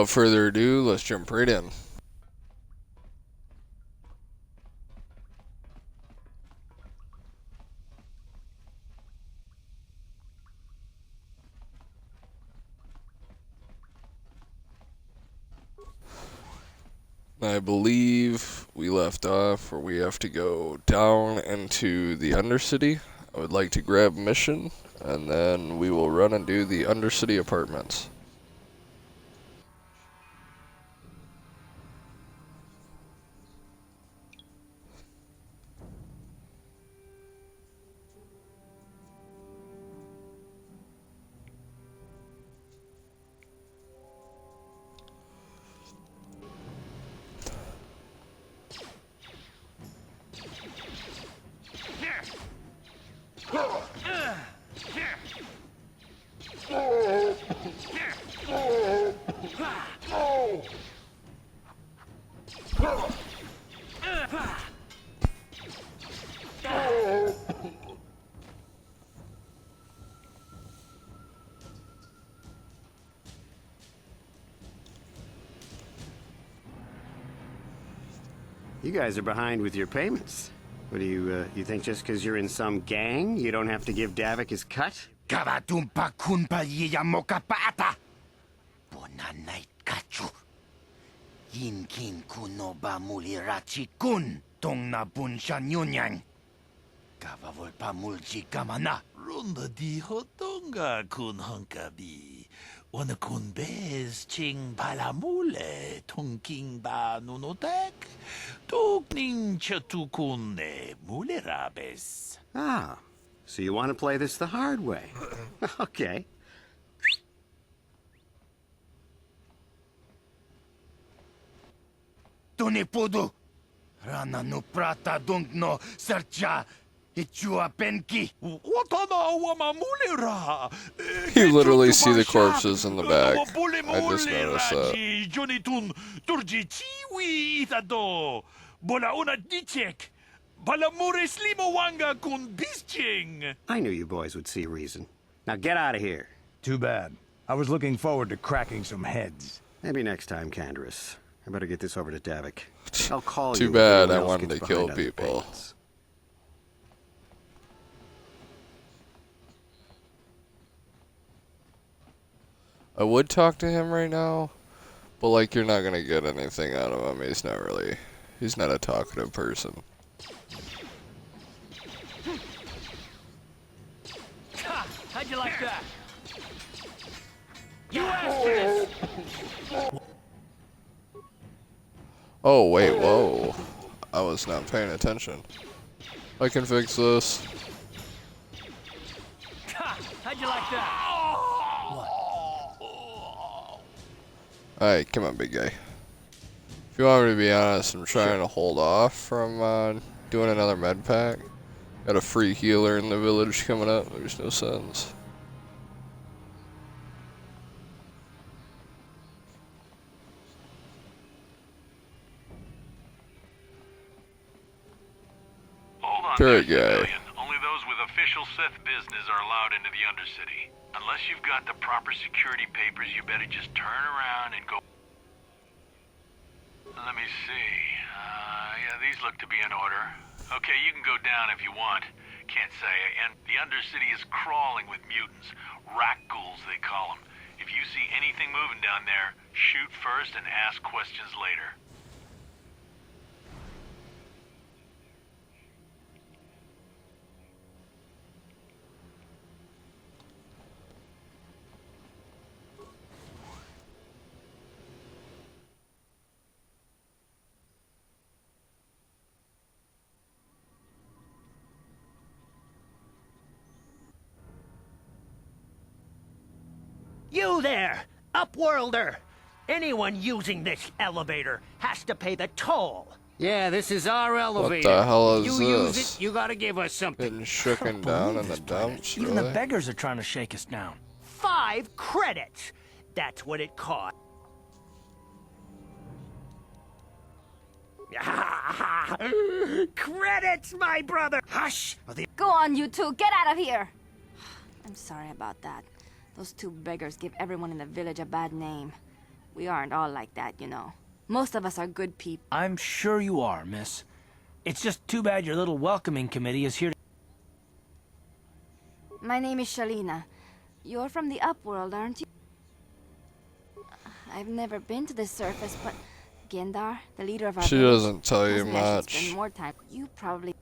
without further ado, let's jump right in. I believe we left off where we have to go down into the Undercity. I would like to grab mission, and then we will run and do the Undercity apartments. You guys are behind with your payments. What do you think just because you're in some gang, you don't have to give Davik his cut? Kavatumpa kunpa yiyamoka paata. Bonanait kachu. Yinkin kunoba mulirachi kun. Tong na bunsha nyunyang. Kavavolpa mulchi kamana. Runda di hotonga kun hunkabi. Wana kun bez ching palamule tongking ba nunotek. Tukning chatukune mulerabes. Ah, so you want to play this the hard way. Okay. Tunipudu. Rana no prata dungno sercha. Ichua penki. Watana wama mulera. You literally see the corpses in the back. I just noticed that. Jonitun turji chiwi itado. Bola una dichek. Balamure slimo wanga kun bisching. I knew you boys would see reason. Now get out of here. Too bad. I was looking forward to cracking some heads. Maybe next time, Canderous. I better get this over to Davik. I'll call Too you. bad I if anyone else wanted gets to kill behind on the people. payments. I would talk to him right now, but like you're not gonna get anything out of him. He's not a talkative person. How'd you like that? You asked for this! Oh wait, whoa. I was not paying attention. I can fix this. How'd you like that? Alright, come on, big guy. If you want me to be honest, I'm trying to hold off from doing another med pack. Got a free healer in the village coming up. There's no sense. Hold on Turret there, guy. civilian. Only those with official Sith business are allowed into the Undercity. Unless you've got the proper security papers, you better just turn around and go. Let me see. Yeah, these look to be in order. Okay, you can go down if you want. Can't say. And the Undercity is crawling with mutants. Rat ghouls, they call them. If you see anything moving down there, shoot first and ask questions later. You there, Upworlder! Anyone using this elevator has to pay the toll. Yeah, this is our elevator. the hell If is you use this? it, you gotta give us something. Getting shooken down in the dumps, Even the really? beggars are trying to shake us down. 5 credits! That's what it cost. Credits, my brother! Hush! Go on, you two. Get out of here. I'm sorry about that. Those 2 beggars give everyone in the village a bad name. We aren't all like that, you know. Most of us are good people. I'm sure you are, miss. It's just too bad your little welcoming committee is here to... My name is Shalina. You're from the Upworld, aren't you? I've never been to the surface, but Gendar, the leader of our She village, doesn't tell you tells me I should much. spend more time. You probably...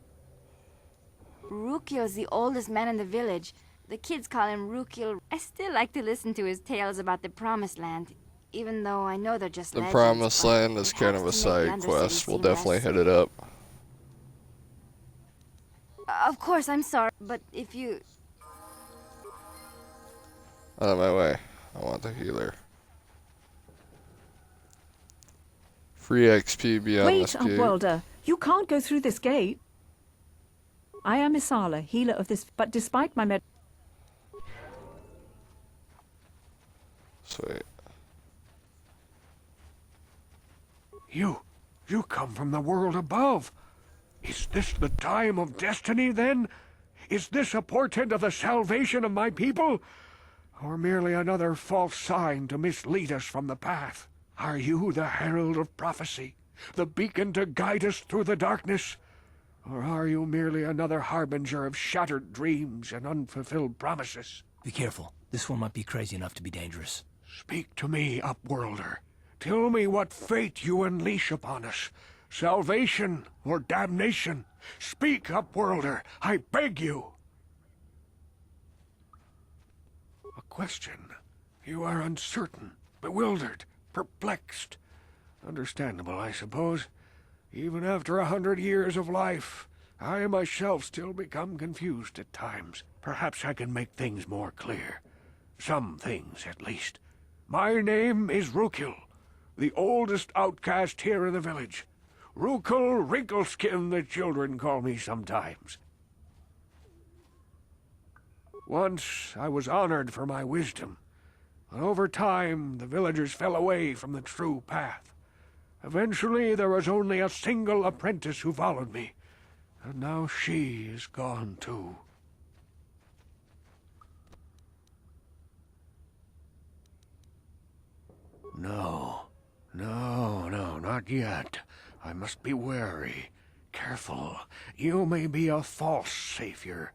Rukil's the oldest man in the village. The kids call him Rukil. I still like to listen to his tales about the Promised Land, even though I know they're just The legends, Promised but Land is it kind helps of a to make the side Undercity quest. We'll seem definitely less- hit it up. Of course, I'm sorry, but if you... Out of my way. I want the healer. Free XP beyond Wait, this gate. Upworlder. You can't go through this gate. I am Isala, healer of this, but despite my Sweet. You come from the world above. Is this the time of destiny, then? Is this a portent of the salvation of my people? Or merely another false sign to mislead us from the path? Are you the herald of prophecy, the beacon to guide us through the darkness? Or are you merely another harbinger of shattered dreams and unfulfilled promises? Be careful. This one might be crazy enough to be dangerous. Speak to me, Upworlder. Tell me what fate you unleash upon us. Salvation or damnation? Speak, Upworlder, I beg you. A question. You are uncertain, bewildered, perplexed. Understandable, I suppose. Even after 100 years of life, I myself still become confused at times. Perhaps I can make things more clear. Some things, at least. My name is Rukil, the oldest outcast here in the village. Rukil Wrinkleskin, the children call me sometimes. Once I was honored for my wisdom, but over time the villagers fell away from the true path. Eventually there was only a single apprentice who followed me, and now she is gone too. No, not yet. I must be wary, careful. You may be a false savior.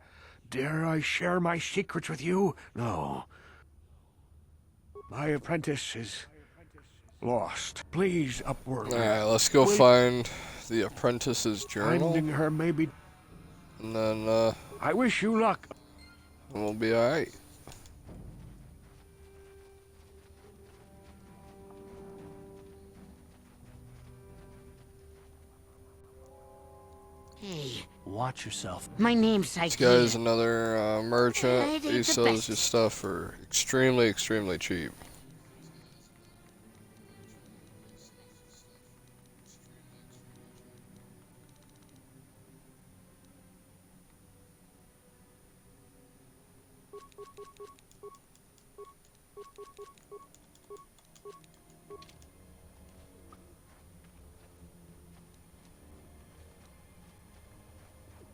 Dare I share my secrets with you? No. My apprentice is lost. Please, Upward. Alright, let's go find the apprentice's journal. Finding her may be... And then, I wish you luck. we'll be alright. Hey, Watch yourself. my name's This Saiki. guy's another merchant. It ain't He the sells best. his stuff for extremely cheap.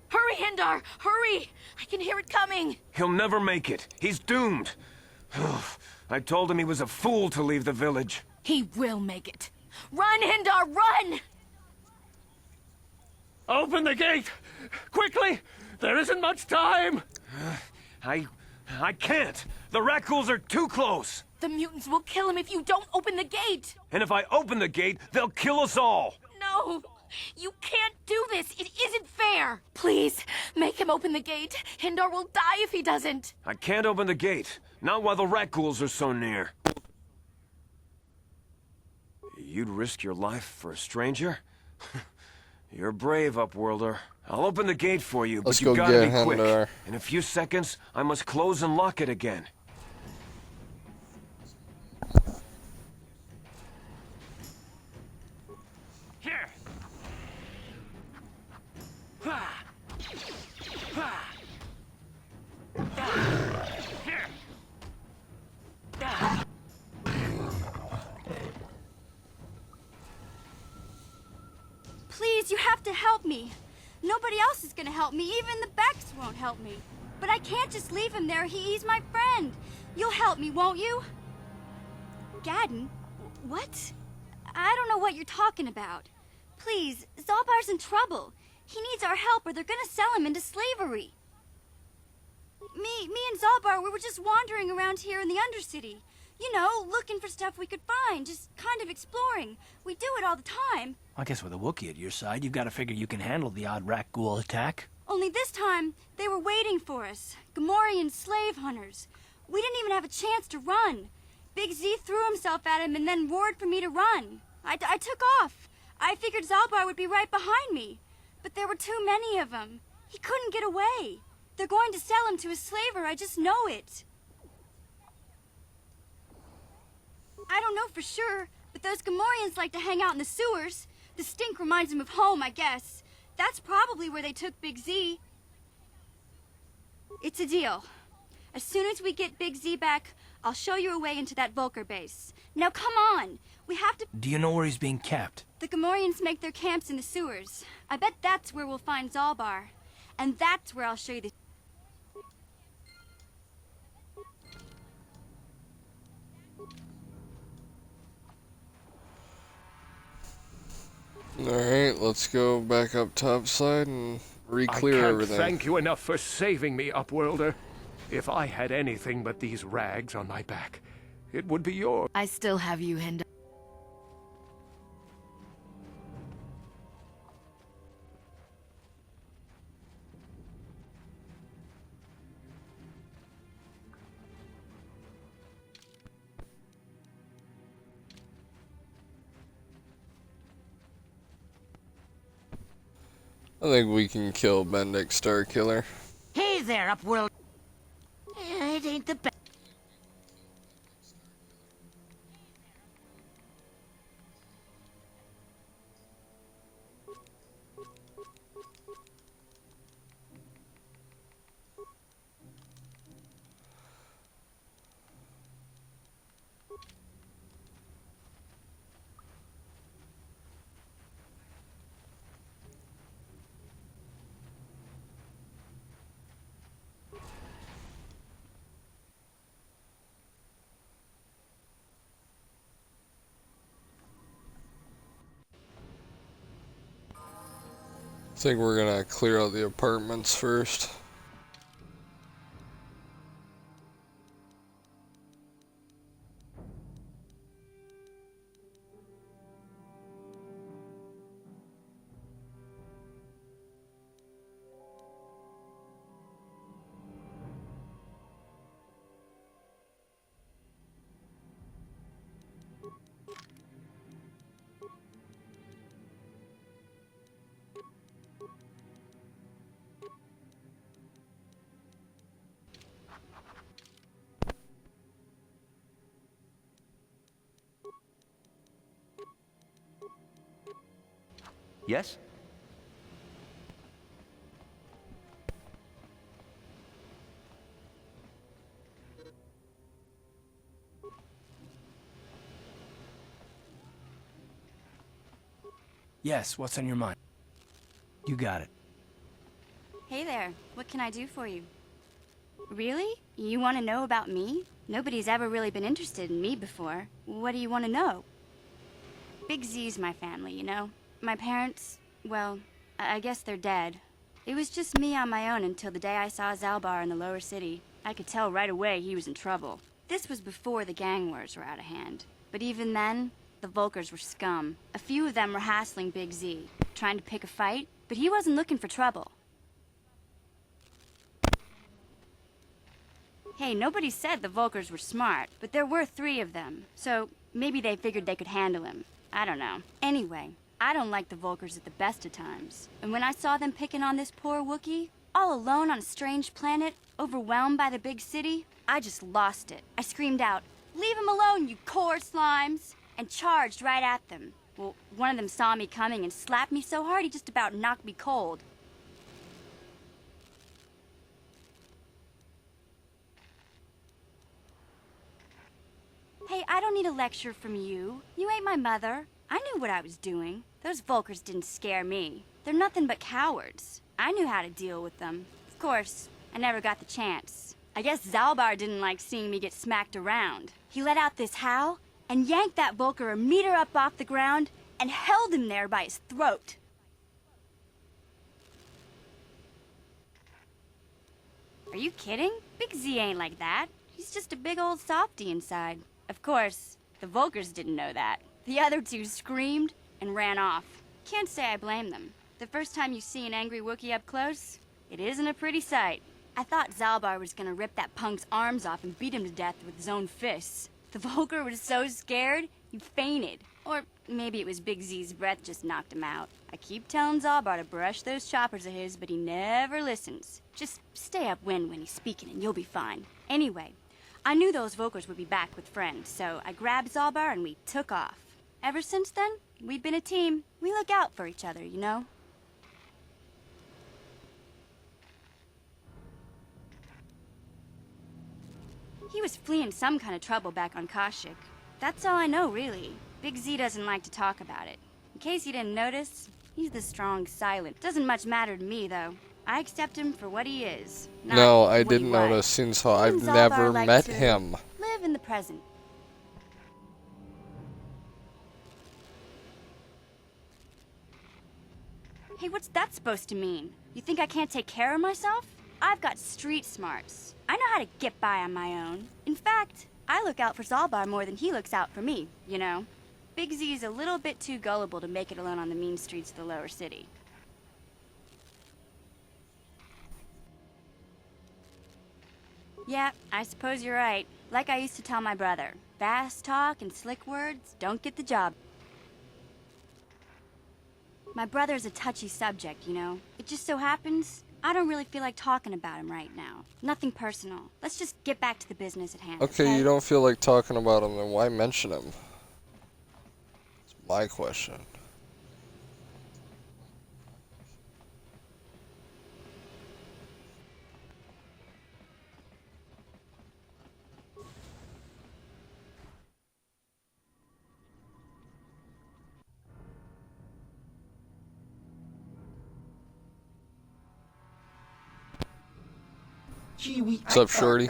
Hurry, Hindar! Hurry! I can hear it coming! He'll never make it. He's doomed. I told him he was a fool to leave the village. He will make it. Run, Hindar, run! Open the gate! Quickly! There isn't much time! I can't! The Rakghouls are too close! The mutants will kill him if you don't open the gate! And if I open the gate, they'll kill us all! No! You can't do this! It isn't fair! Please, make him open the gate. Hindar will die if he doesn't. I can't open the gate. Not while the Rakghouls are so near. You'd risk your life for a stranger? You're brave, Upworlder. I'll open the gate for you, Let's but you go gotta get be quick. Hindar. In a few seconds, I must close and lock it again. Here. Here. Please, you have to help me. Nobody else is gonna help me. Even the Becks won't help me. But I can't just leave him there. He's my friend. You'll help me, won't you? Gadden, What? I don't know what you're talking about. Please, Zalbar's in trouble. He needs our help or they're gonna sell him into slavery. Me and Zalbar, we were just wandering around here in the Undercity. You know, looking for stuff we could find, just kind of exploring. We do it all the time. I guess with a Wookiee at your side, you've got to figure you can handle the odd rat ghoul attack. Only this time, they were waiting for us. Gamorrean slave hunters. We didn't even have a chance to run. Big Z threw himself at him and then roared for me to run. I took off. I figured Zalbar would be right behind me. But there were too many of them. He couldn't get away. They're going to sell him to a slaver, I just know it. I don't know for sure, but those Gamorreans like to hang out in the sewers. The stink reminds them of home, I guess. That's probably where they took Big Z. It's a deal. As soon as we get Big Z back, I'll show you a way into that Volker base. Now come on! We have to... Do you know where he's being kept? The Gamorreans make their camps in the sewers. I bet that's where we'll find Zalbar. And that's where I'll show you the... Alright, let's go back up topside and re-clear I can't everything. thank you enough for saving me, Upworlder. If I had anything but these rags on my back, it would be yours. I still have you, Hinda. I think we can kill Bendick Starkiller. Hey there, Upworld. It ain't the best. I think we're gonna clear out the apartments first. Yes? Yes, what's on your mind? You got it. Hey there, what can I do for you? Really? You want to know about me? Nobody's ever really been interested in me before. What do you want to know? Big Z's my family, you know? My parents, well, I guess they're dead. It was just me on my own until the day I saw Zalbar in the lower city. I could tell right away he was in trouble. This was before the gang wars were out of hand. But even then, the Volkers were scum. A few of them were hassling Big Z, trying to pick a fight, but he wasn't looking for trouble. Hey, nobody said the Volkers were smart, but there were 3 of them, so maybe they figured they could handle him. I don't know. Anyway, I don't like the Volkers at the best of times. And when I saw them picking on this poor Wookiee, all alone on a strange planet, overwhelmed by the big city, I just lost it. I screamed out, "Leave him alone, you core slimes!" and charged right at them. Well, one of them saw me coming and slapped me so hard he just about knocked me cold. Hey, I don't need a lecture from you. You ain't my mother. I knew what I was doing. Those Volkers didn't scare me. They're nothing but cowards. I knew how to deal with them. Of course, I never got the chance. I guess Zalbar didn't like seeing me get smacked around. He let out this howl, and yanked that Volker a meter up off the ground and held him there by his throat. Are you kidding? Big Z ain't like that. He's just a big old softy inside. Of course, the Volkers didn't know that. The other two screamed and ran off. Can't say I blame them. The first time you see an angry Wookiee up close, it isn't a pretty sight. I thought Zalbar was gonna rip that punk's arms off and beat him to death with his own fists. The Volker was so scared, he fainted. Or maybe it was Big Z's breath just knocked him out. I keep telling Zalbar to brush those choppers of his, but he never listens. Just stay upwind when he's speaking and you'll be fine. Anyway, I knew those Volkers would be back with friends, so I grabbed Zalbar and we took off. Ever since then, we've been a team. We look out for each other, you know? He was fleeing some kind of trouble back on Kashyyyk. That's all I know, really. Big Z doesn't like to talk about it. In case you didn't notice, he's the strong silent. Doesn't much matter to me, though. I accept him for what he is. No, I didn't notice since I've never met him. Live in the present. Hey, what's that supposed to mean? You think I can't take care of myself? I've got street smarts. I know how to get by on my own. In fact, I look out for Zalbar more than he looks out for me, you know? Big Z's a little bit too gullible to make it alone on the mean streets of the lower city. Yeah, I suppose you're right. Like I used to tell my brother, fast talk and slick words don't get the job. My brother's a touchy subject, you know? It just so happens I don't really feel like talking about him right now. Nothing personal. Let's just get back to the business at hand. Okay, you don't feel like talking about him, then why mention him? It's my question. What's up, shorty?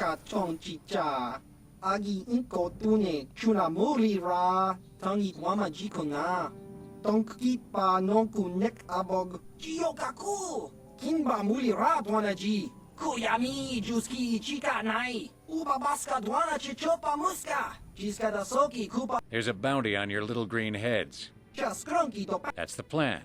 There's a bounty on your little green heads. That's the plan.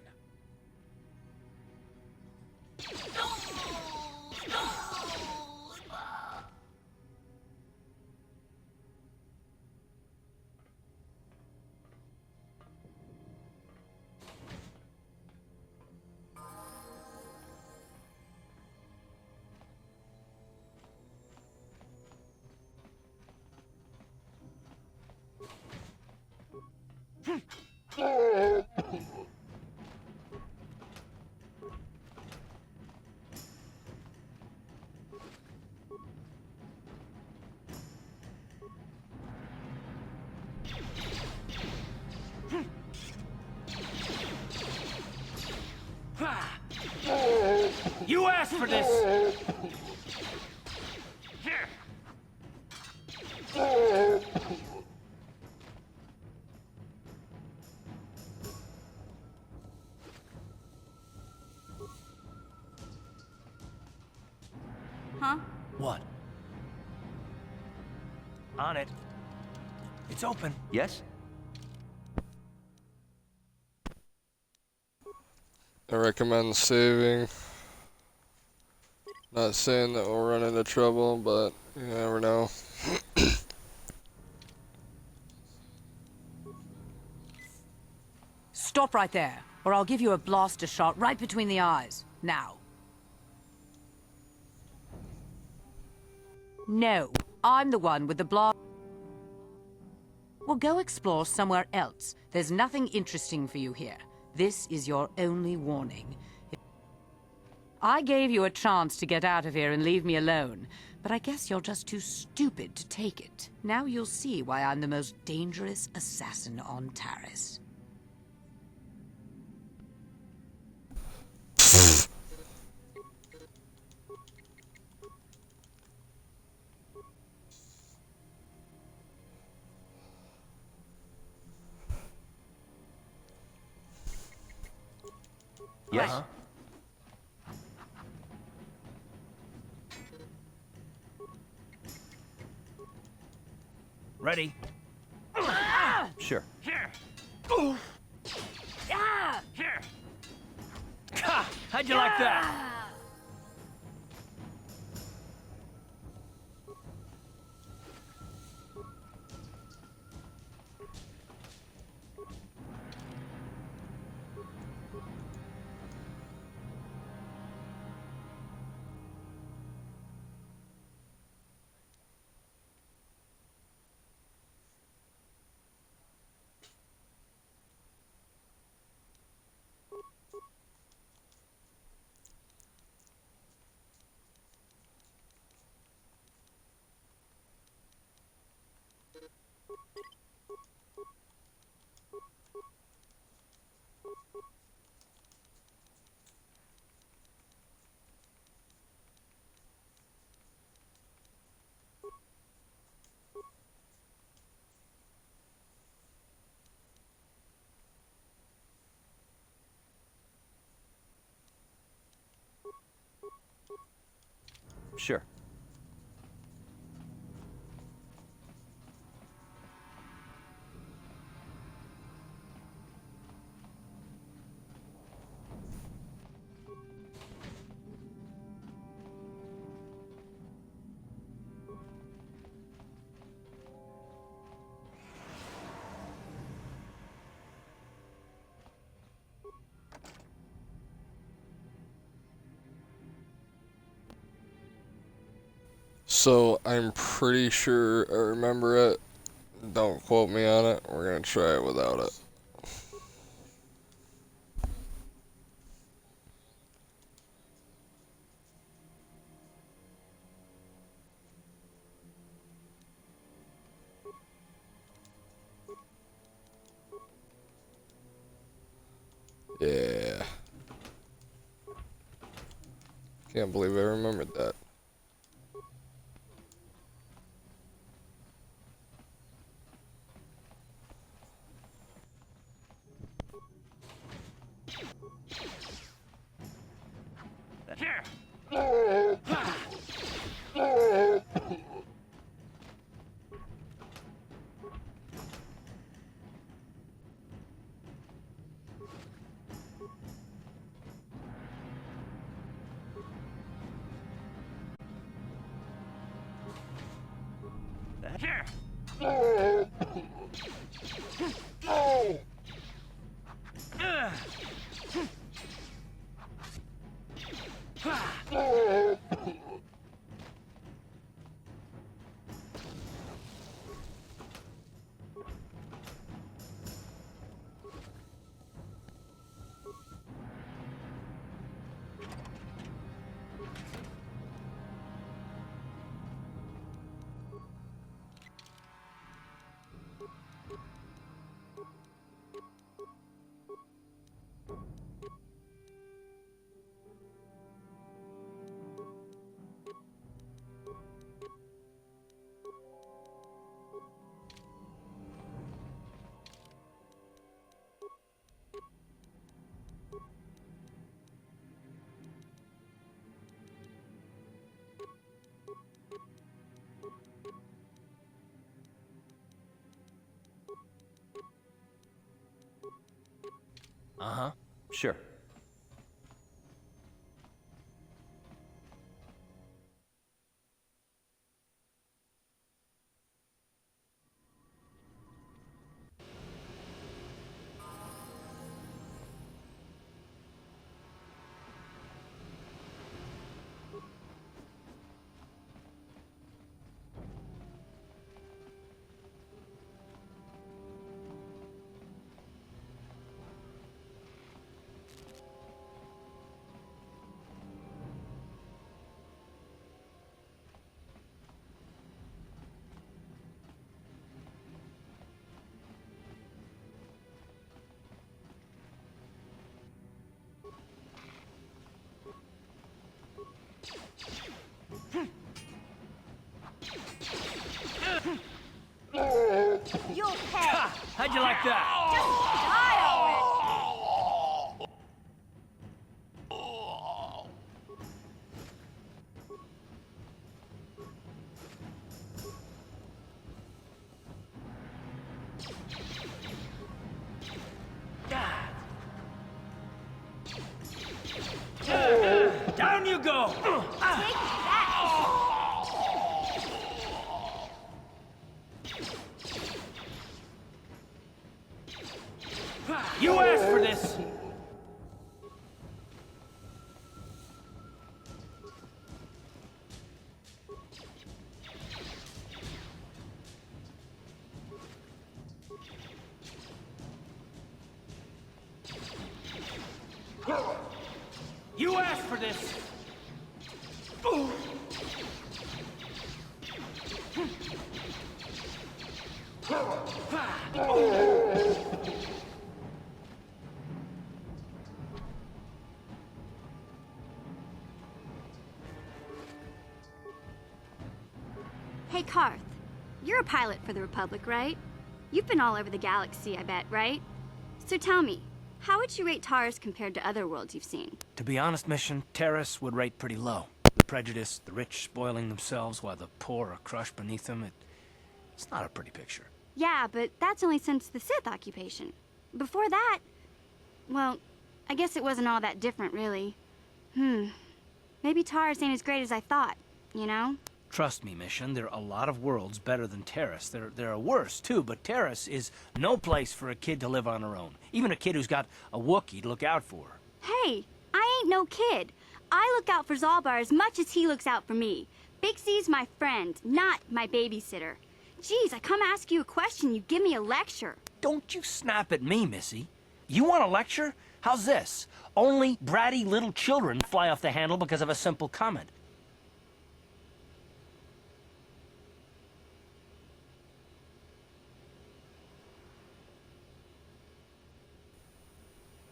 You asked for this! Huh? What? On it. It's open. Yes? I recommend saving. Not saying that we'll run into trouble, but you never know. Stop right there, or I'll give you a blaster shot right between the eyes. Now. No, I'm the one with the blast. Well, go explore somewhere else. There's nothing interesting for you here. This is your only warning. I gave you a chance to get out of here and leave me alone, but I guess you're just too stupid to take it. Now you'll see why I'm the most dangerous assassin on Taris. Yes? Ready? Sure. Here. Ah! Here. Ha! How'd you like that? Sure. So I'm pretty sure I remember it. Don't quote me on it. We're gonna try it without it. Yeah. Can't believe I remembered that. Here. Here. Uh-huh. Sure. You'll pay! How'd you like that? Just die already! go! Take that! You asked for this! You asked for this! Hey, Karth. You're a pilot for the Republic, right? You've been all over the galaxy, I bet, right? So tell me, how would you rate Taurus compared to other worlds you've seen? To be honest, Mission, Terrace would rate pretty low. The prejudice, the rich spoiling themselves while the poor are crushed beneath them, it's not a pretty picture. Yeah, but that's only since the Sith occupation. Before that, well, I guess it wasn't all that different, really. Maybe Taurus ain't as great as I thought, you know? Trust me, Mission, there are a lot of worlds better than Terrace. There are worse, too, but Terrace is no place for a kid to live on her own. Even a kid who's got a Wookiee to look out for her. Hey, I ain't no kid. I look out for Zalbar as much as he looks out for me. Big Z's my friend, not my babysitter. Geez, I come ask you a question, you give me a lecture. Don't you snap at me, Missy. You want a lecture? How's this? Only bratty little children fly off the handle because of a simple comment.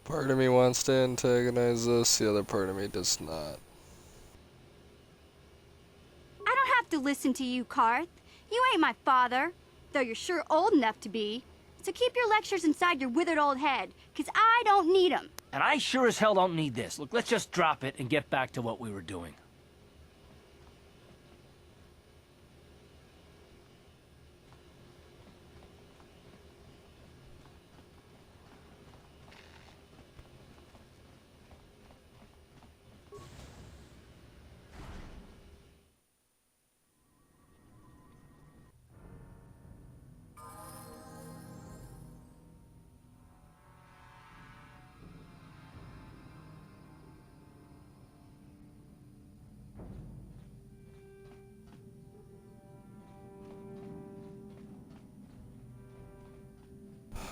Part of me wants to antagonize this, the other part of me does not. I don't have to listen to you, Karth. You ain't my father, though you're sure old enough to be. So keep your lectures inside your withered old head, 'cause I don't need 'em. And I sure as hell don't need this. Look, let's just drop it and get back to what we were doing.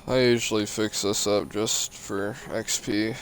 I usually fix this up just for XP.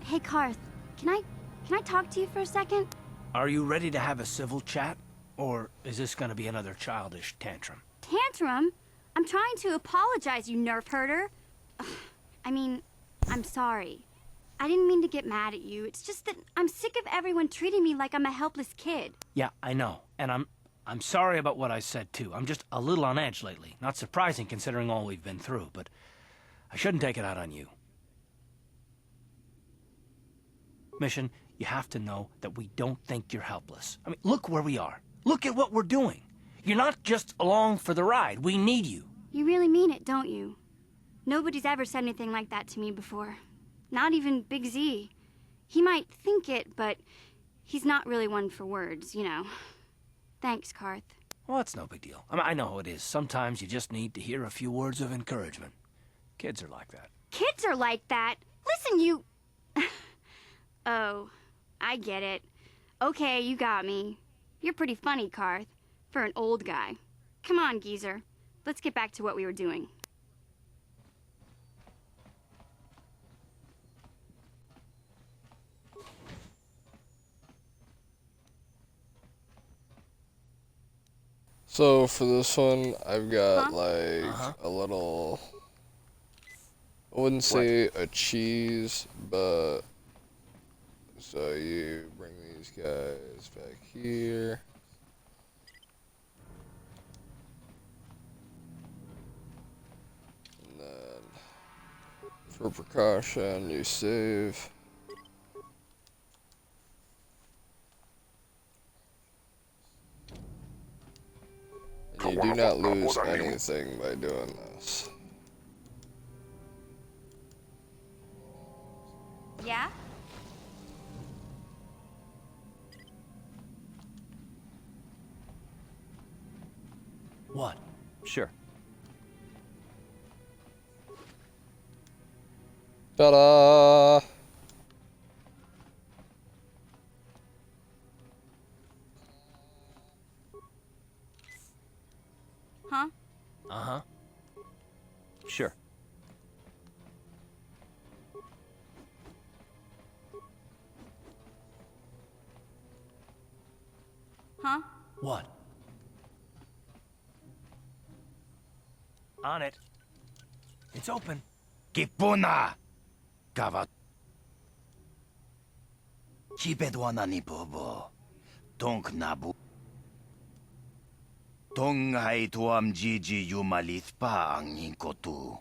Hey, Karth, can I talk to you for a second? Are you ready to have a civil chat? Or is this gonna be another childish tantrum? Tantrum? I'm trying to apologize, you nerf herder. Ugh, I mean, I'm sorry. I didn't mean to get mad at you. It's just that I'm sick of everyone treating me like I'm a helpless kid. Yeah, I know. And I'm sorry about what I said, too. I'm just a little on edge lately. Not surprising considering all we've been through, but I shouldn't take it out on you. Mission, you have to know that we don't think you're helpless. I mean, look where we are. Look at what we're doing. You're not just along for the ride. We need you. You really mean it, don't you? Nobody's ever said anything like that to me before. Not even Big Z. He might think it, but he's not really one for words, you know. Thanks, Karth. Well, that's no big deal. I mean, I know how it is. Sometimes you just need to hear a few words of encouragement. Kids are like that. Kids are like that? Listen, you... Oh, I get it. Okay, you got me. You're pretty funny, Karth, for an old guy. Come on, geezer. Let's get back to what we were doing. So for this one, I've got like a little, I wouldn't say a cheese, but so you bring these guys back here. And then for precaution, you save. You do not lose anything by doing this. Yeah? What? Sure. Ta-da! Huh? Uh-huh. Sure. Huh? What? On it. It's open. Kipuna! Kava. Chipedwana ni bobo. Tonk nabu. Tong hai tuam gigi yumalith pa ang kotu.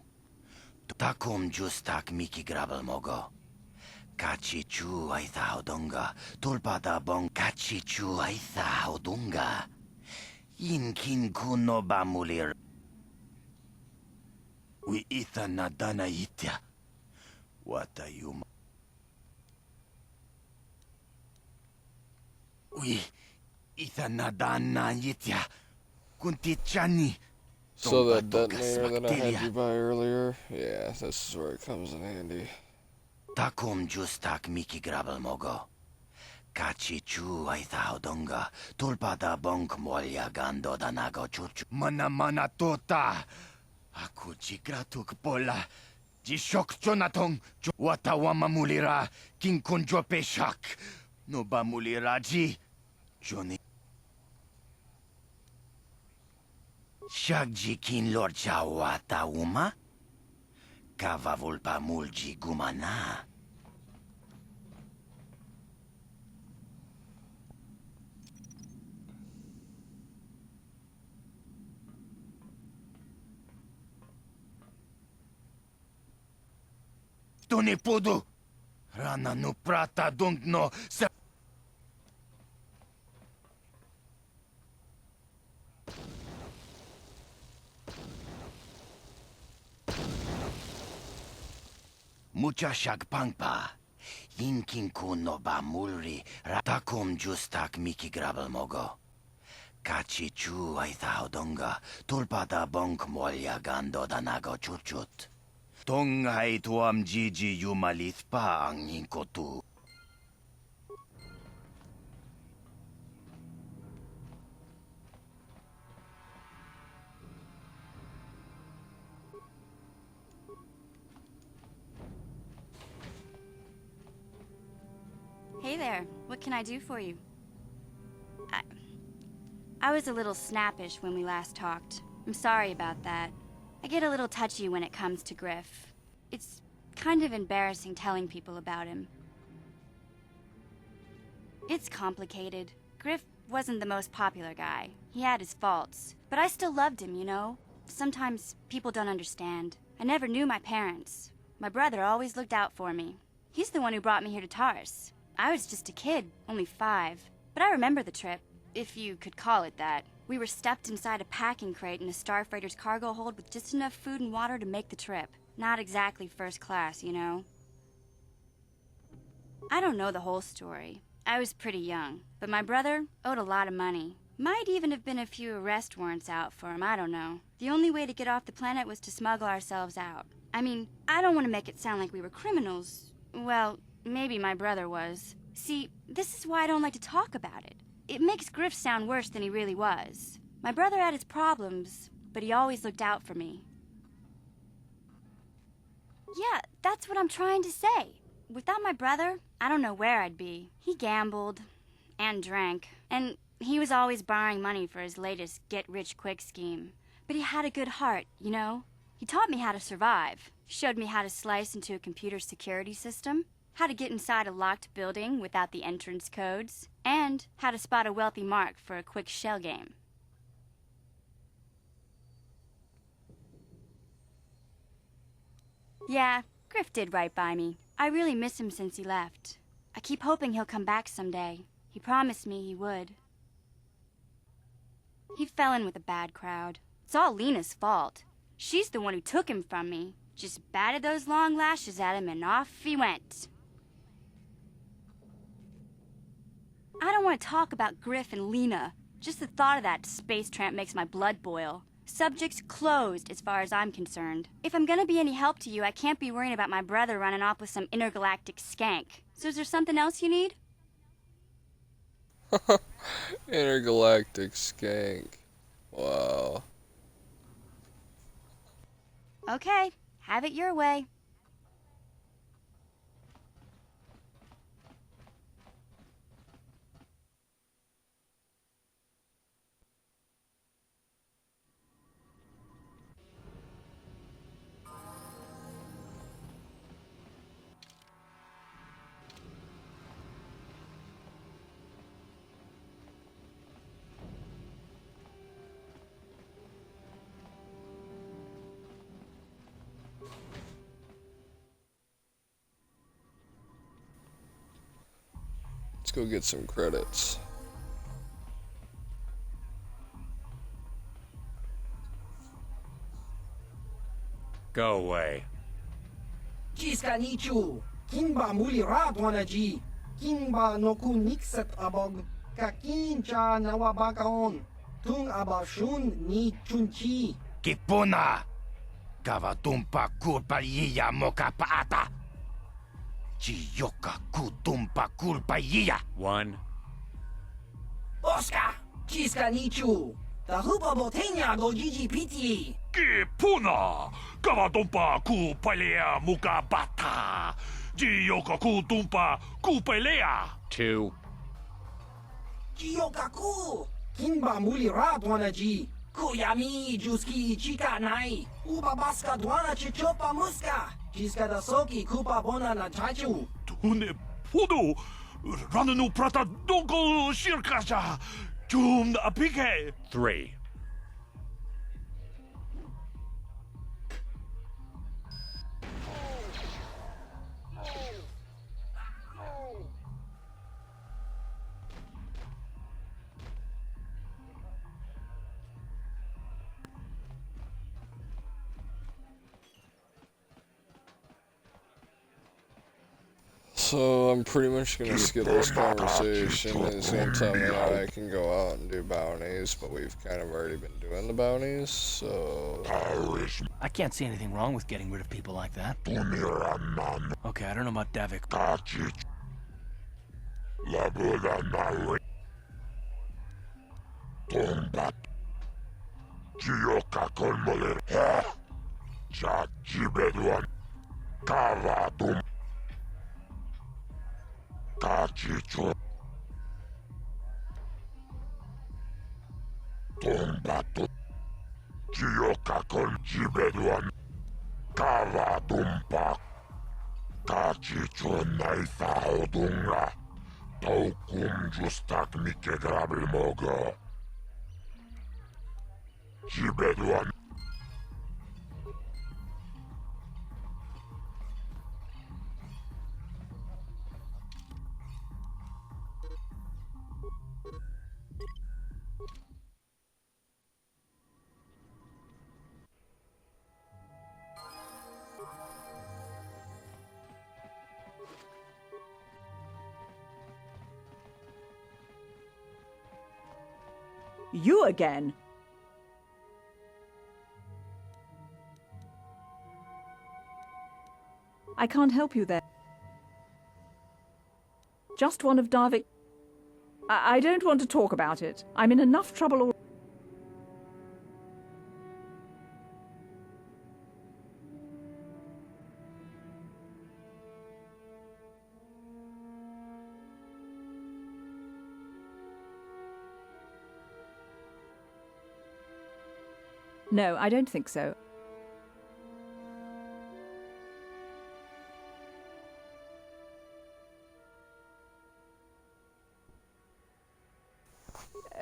Takum justak miki grabel mogo. Kachi chu ai thao donga. Tulpada bong kachi chu ai thao donga. Inkin kuno bamulir. We itha nadana itya. Wata yuma. We itha nadana itya. Kuntichani. So that detonator that I had you buy earlier, yeah, this is where it comes in handy. Takum justak miki grabel mogo. Kachi chu ai thao donga. Tulpada bonk molya gando danago chuchu. Mana tota. Aku jigratuk pola. Jishok jonatong. Watawama mulira. King kunjo peshak. No ba mulira ji. Johnny. Shagji kin lord wata uma. Kava vulpa mulji gumana. Tuni pudu. Rana no prata don't no sa. Mucha shagpangpa. Yinkin kuno ba mulri. Ratakum justak miki grabel mogo. Kachi chu ai thao donga. Tulpada bonk molya gando danago chuchut. Tong hai tuam gigi yumalith pa ang inkotu. Hey there, what can I do for you? I was a little snappish when we last talked. I'm sorry about that. I get a little touchy when it comes to Griff. It's kind of embarrassing telling people about him. It's complicated. Griff wasn't the most popular guy. He had his faults. But I still loved him, you know? Sometimes people don't understand. I never knew my parents. My brother always looked out for me. He's the one who brought me here to Taurus. I was just a kid, only 5. But I remember the trip, if you could call it that. We were stuffed inside a packing crate in a starfreighter's cargo hold with just enough food and water to make the trip. Not exactly first class, you know? I don't know the whole story. I was pretty young, but my brother owed a lot of money. Might even have been a few arrest warrants out for him, I don't know. The only way to get off the planet was to smuggle ourselves out. I mean, I don't want to make it sound like we were criminals. Well, maybe my brother was. See, this is why I don't like to talk about it. It makes Griff sound worse than he really was. My brother had his problems, but he always looked out for me. Yeah, that's what I'm trying to say. Without my brother, I don't know where I'd be. He gambled and drank, and he was always borrowing money for his latest get-rich-quick scheme. But he had a good heart, you know? He taught me how to survive, showed me how to slice into a computer security system, how to get inside a locked building without the entrance codes, and how to spot a wealthy mark for a quick shell game. Yeah, Griff did right by me. I really miss him since he left. I keep hoping he'll come back someday. He promised me he would. He fell in with a bad crowd. It's all Lena's fault. She's the one who took him from me. Just batted those long lashes at him and off he went. I don't want to talk about Griff and Lena. Just the thought of that space tramp makes my blood boil. Subject's closed as far as I'm concerned. If I'm gonna be any help to you, I can't be worrying about my brother running off with some intergalactic skank. So is there something else you need? Intergalactic skank. Wow. Okay, have it your way. Let's go get some credits. Go away. Nichu, Kinba Mulirat Wanaji, Kinba Noku Nixat Abog, Kakin Cha Nawabakaon, Tung Abashun Ni Chunchi. Kipuna! Kavatumpa kulpaliya moka paata! Chiyoka kutumpa kulpaliya! 1. Oscar, Nichu, Tahupa Botenya go Gigi Piti. Que puna! Kavatumpa ku palea muka bata! Jiyoka ku tumpa ku pelea! 2. Jiyokaku, Kinba Mulirat Wanaji, Kuyami Juski Chika Nai, Ubabaska Dwana Chichopa Muska, Chiska da Soki Kupa Bona na Chachu. Tune podo! Rananu prata donko shirkasha! Jum apike! 3. So I'm pretty much gonna skip this conversation. He's gonna tell me how I can go out and do bounties, but we've kind of already been doing the bounties, so... I can't see anything wrong with getting rid of people like that. Okay, I don't know about Davik. Kachicho Tumbato Chiyokakon Jibeduan Kava Tumpak Kachicho Naitha Odunga Taukum Justak Mike Grabel Mogo Jibeduan You again. I can't help you there. Just one of Darvik. I don't want to talk about it. I'm in enough trouble already. No, I don't think so.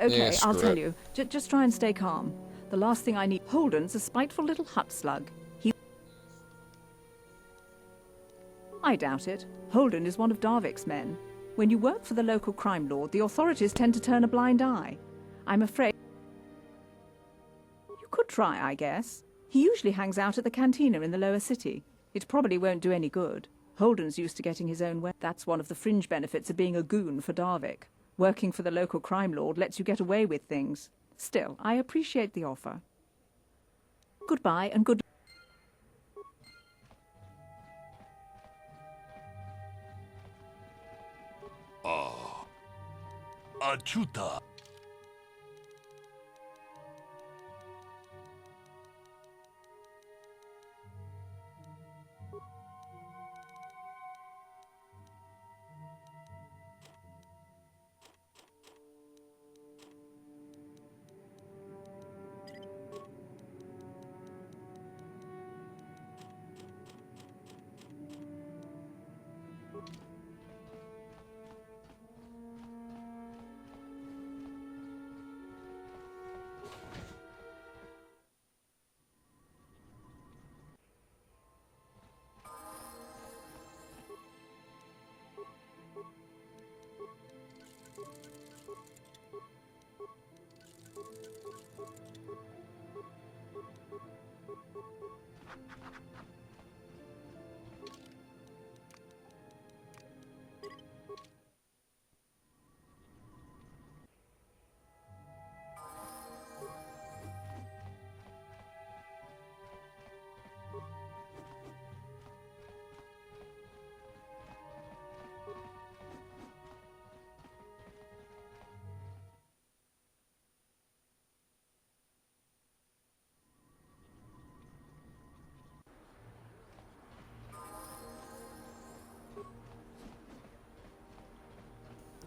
Okay, Yeah, I'll screw tell it. you. Just try and stay calm. The last thing I need... Holden's a spiteful little hut slug. I doubt it. Holden is one of Darvik's men. When you work for the local crime lord, the authorities tend to turn a blind eye. I'm afraid... You could try, I guess. He usually hangs out at the cantina in the lower city. It probably won't do any good. Holden's used to getting his own way. That's one of the fringe benefits of being a goon for Darvik. Working for the local crime lord lets you get away with things. Still, I appreciate the offer. Goodbye and good... Achuta.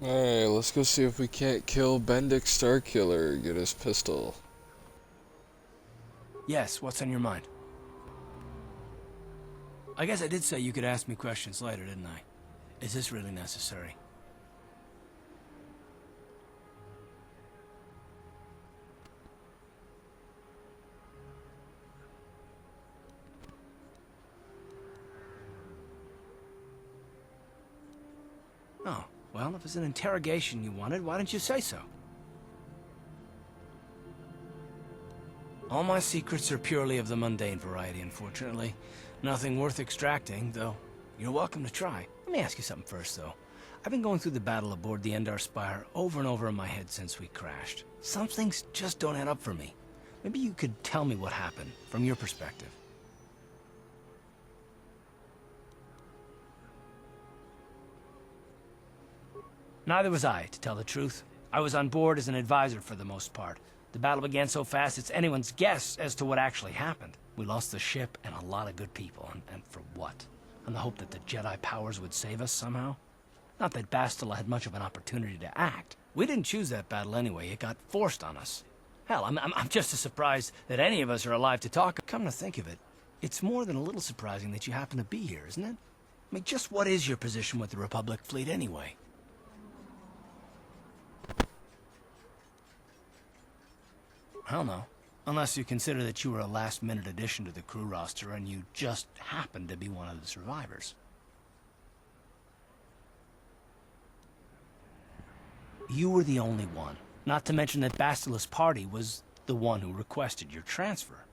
Alright, let's go see if we can't kill Bendick Starkiller and get his pistol. Yes, what's on your mind? I guess I did say you could ask me questions later, didn't I? Is this really necessary? Oh, well, if it's an interrogation you wanted, why didn't you say so? All my secrets are purely of the mundane variety, unfortunately. Nothing worth extracting, though you're welcome to try. Let me ask you something first, though. I've been going through the battle aboard the Endar Spire over and over in my head since we crashed. Some things just don't add up for me. Maybe you could tell me what happened, from your perspective. Neither was I, to tell the truth. I was on board as an advisor for the most part. The battle began so fast it's anyone's guess as to what actually happened. We lost the ship and a lot of good people, and for what? On the hope that the Jedi powers would save us somehow? Not that Bastila had much of an opportunity to act. We didn't choose that battle anyway, it got forced on us. Hell, I'm just as surprised that any of us are alive to talk. Come to think of it, it's more than a little surprising that you happen to be here, isn't it? I mean, just what is your position with the Republic fleet anyway? Hell no. Unless you consider that you were a last-minute addition to the crew roster and you just happened to be one of the survivors. You were the only one. Not to mention that Bastila's party was the one who requested your transfer.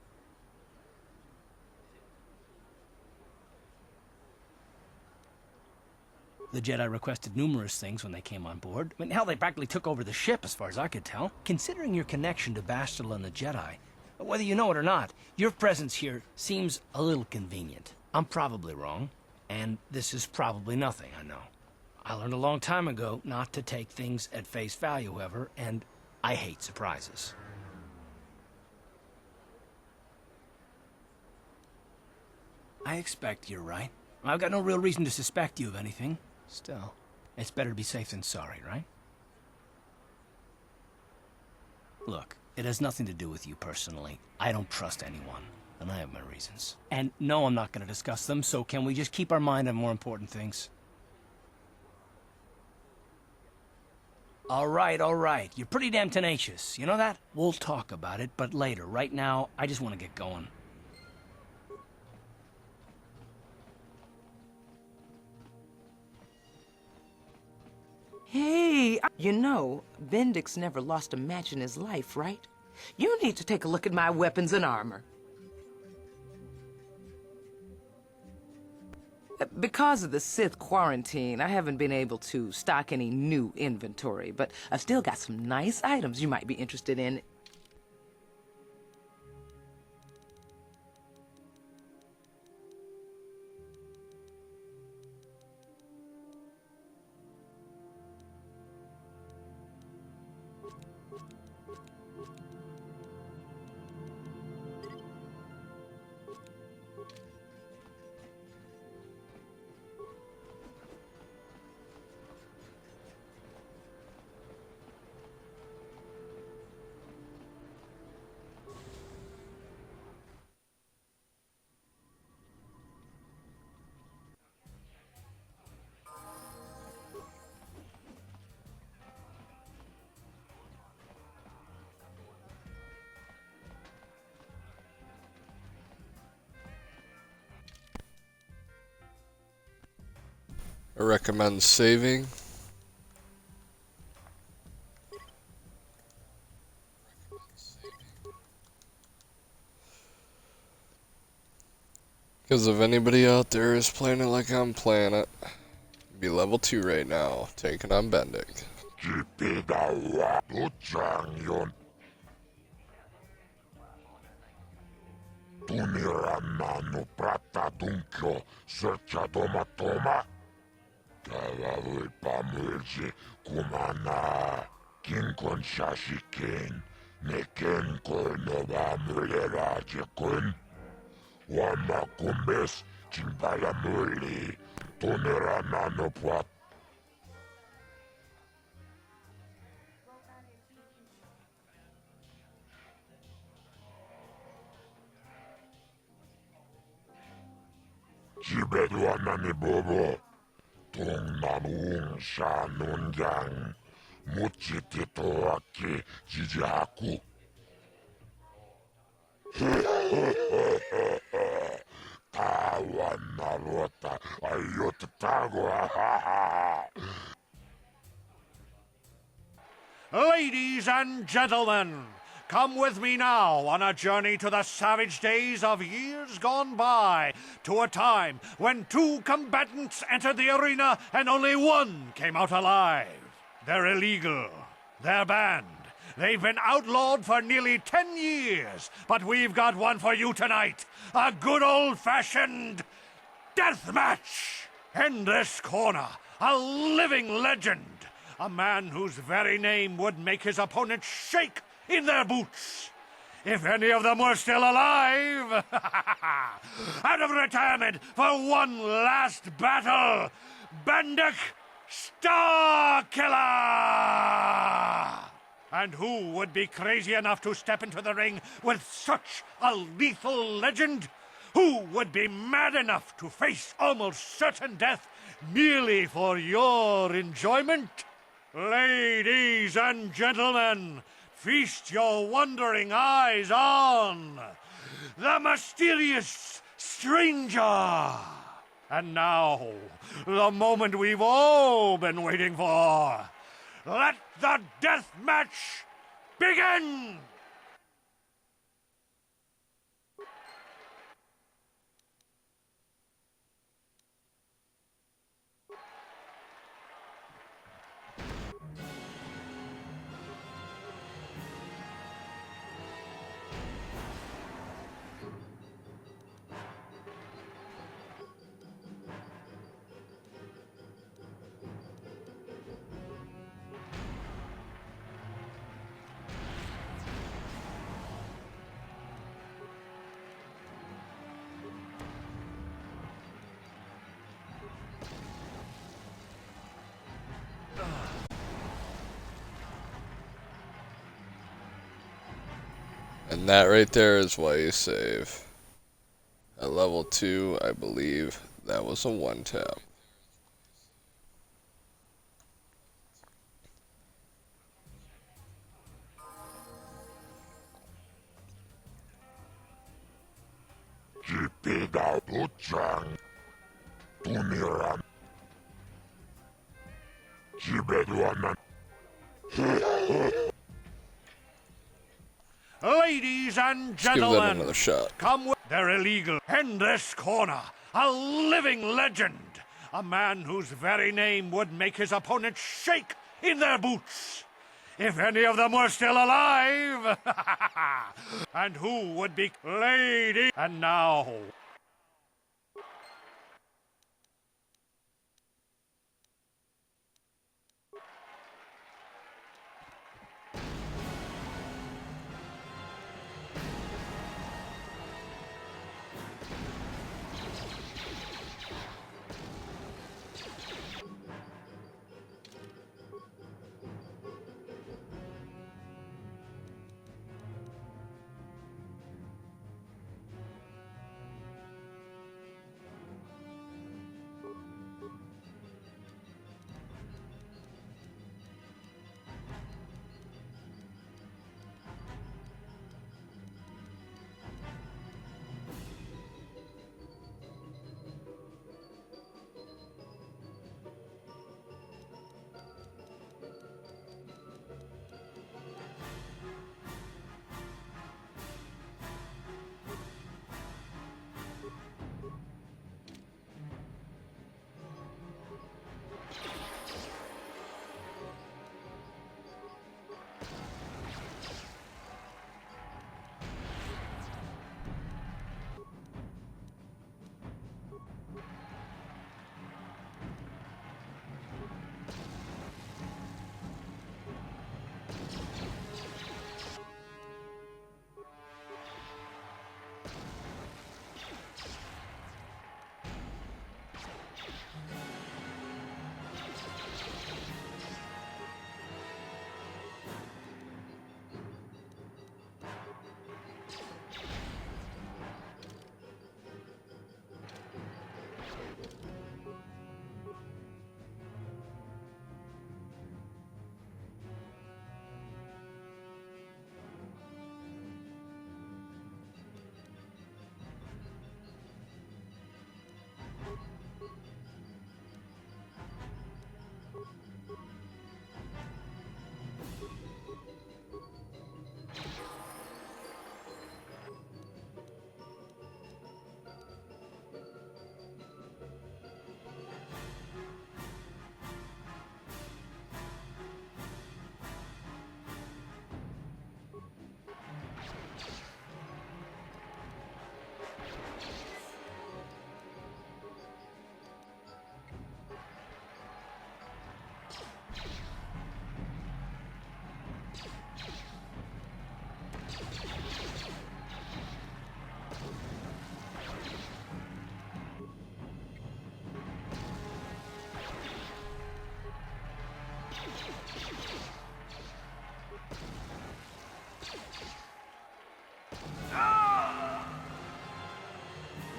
The Jedi requested numerous things when they came on board. I mean, hell, they practically took over the ship, as far as I could tell. Considering your connection to Bastila and the Jedi, whether you know it or not, your presence here seems a little convenient. I'm probably wrong, and this is probably nothing, I know. I learned a long time ago not to take things at face value, however, and I hate surprises. I expect you're right. I've got no real reason to suspect you of anything. Still, it's better to be safe than sorry, right? Look, it has nothing to do with you personally. I don't trust anyone, and I have my reasons. And no, I'm not going to discuss them, so can we just keep our mind on more important things? All right. You're pretty damn tenacious. You know that? We'll talk about it, but later. Right now, I just want to get going. Hey, you know, Bendix never lost a match in his life, right? You need to take a look at my weapons and armor. Because of the Sith quarantine, I haven't been able to stock any new inventory, but I've still got some nice items you might be interested in. I recommend saving. Because if anybody out there is playing it like I'm playing it, be level 2 right now, taking on Bendik. Tuniramano prata dunkyo serca toma toma. Talavui pamulji kumana kinkon shashikin neken koinova mulera jekun. Wama kumbes chimbala muli tuniramano prat. Jibeduana ni bobo. Tung nanung sha nunjang. Muchitito aki jijaku. Tawa narota ayotago. Ladies and gentlemen, come with me now on a journey to the savage days of years gone by, to a time when 2 combatants entered the arena and only 1 came out alive. They're illegal. They're banned. They've been outlawed for nearly 10 years, but we've got one for you tonight. A good old-fashioned death match. In this corner, a living legend. A man whose very name would make his opponents shake in their boots. If any of them were still alive, out of retirement for one last battle, Bendik Starkiller! And who would be crazy enough to step into the ring with such a lethal legend? Who would be mad enough to face almost certain death merely for your enjoyment? Ladies and gentlemen, feast your wondering eyes on the mysterious stranger. And now, the moment we've all been waiting for. Let the death match begin! And that right there is why you save. At level 2, I believe that was a one tap. Jipida Puchang Tuniran Jibeduanan. Ladies and Let's give that gentlemen, another shot. come with. They're illegal. In this corner, a living legend. A man whose very name would make his opponents shake in their boots. If any of them were still alive. And who would be lady? And now.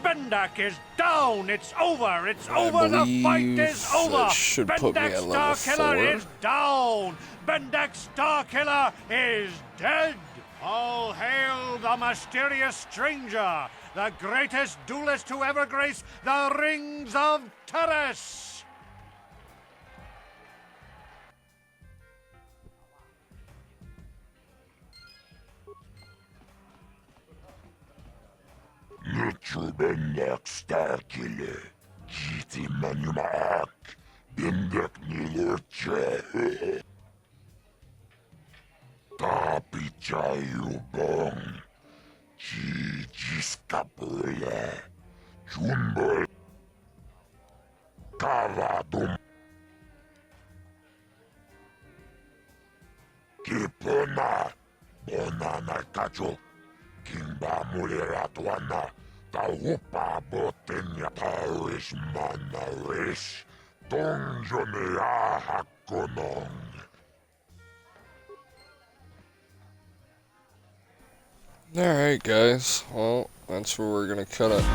Bendak is down. It's over. It's over. The fight is over. That should put me Bendak at level Starkiller 4. is down. Bendak Starkiller is dead. All hail the mysterious stranger, the greatest duelist to ever grace the rings of Terrace. Nitro Bendak Starkiller. Jiti Manumaak. Bendak Nilurcha. Tapi Chayu Bong. Jiskapula. Junbol. Kavadum. Kipona. Bonana Kacho. Kimba Muliratwana. Taupa Botenya Paris Manaris. Donjonea Hakonong. Alright, guys. Well, that's where we're gonna cut it.